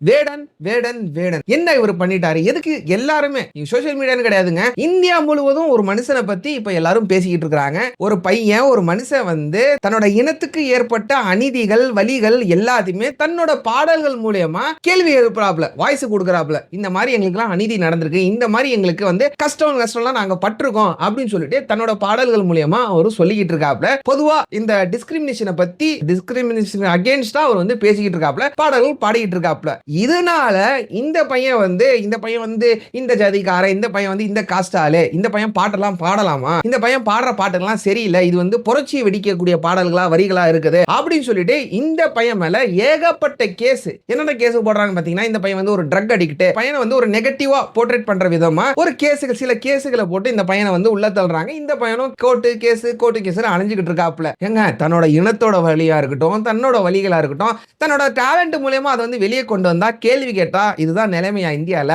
வேடன் வேடன் வேடன் என்ன இவர் பண்ணிட்டாரு? எதுக்கு எல்லாருமே சோசியல் மீடியான்னு கிடையாதுங்க, இந்தியா முழுவதும் ஒரு மனுஷனை பத்தி இப்ப எல்லாரும் பேசிக்கிட்டு இருக்காங்க. ஒரு பையன், ஒரு மனுஷன் வந்து தன்னோட இனத்துக்கு ஏற்பட்ட அநீதிகள், வலிகள் எல்லாத்தையுமே தன்னோட பாடல்கள் மூலியமா கேள்வி எழுப்புறாப்ல, வாய்ஸ் கொடுக்கறாப்ல. இந்த மாதிரி எங்களுக்குலாம் அநீதி நடந்திருக்கு, இந்த மாதிரி எங்களுக்கு வந்து கஷ்டம்லாம் நாங்க பட்டிருக்கோம் அப்படின்னு சொல்லிட்டு தன்னோட பாடல்கள் மூலியமா அவர் சொல்லிக்கிட்டு இருக்காப்ல. பொதுவா இந்த டிஸ்கிரிமினேஷனை பத்தி, டிஸ்கிரிமினேஷன் அகைன்ஸ்டா அவர் வந்து பேசிக்கிட்டு இருக்காப்ல, பாடல்கள் பாடிக்கிட்டு இருக்காப்ல. இதனால இந்த பையன் வந்து இந்த ஜாதிக்காரன், இந்த பையன் வந்து இந்த காஸ்ட் ஆளு, இந்த பையன் பாட்டெல்லாம் பாடலாமா, இந்த பையன் பாடுற பாட்டுலாம் சரியில்லை, இது வந்து புரட்சி வெடிக்கக்கூடிய பாடல்களா வரிகளா இருக்குது அப்படின்னு சொல்லிட்டு இந்த பையன் மேல ஏகப்பட்ட கேஸ். என்னென்ன கேஸ் போடுறாங்க பாத்தீங்கன்னா, இந்த பையன் வந்து ஒரு ட்ரக் அடிக்ட், பையனை வந்து ஒரு நெகட்டிவா போர்ட்ரேட் பண்ற விதமா ஒரு கேஸுகள், சில கேஸுகளை போட்டு இந்த பையனை வந்து உள்ள தள்ளுறாங்க. இந்த பையனும் கோர்ட்டு கேஸ் அலைஞ்சுக்கிட்டு இருக்காப்ல. ஏங்க, தன்னோட இனத்தோட வழியா இருக்கட்டும், தன்னோட வழிகளா இருக்கட்டும், தன்னோட டேலண்ட் மூலமா அதை வந்து வெளியே கொண்டு வந்தா, கேள்வி கேட்டா இதுதான் நிலைமையா இந்தியால?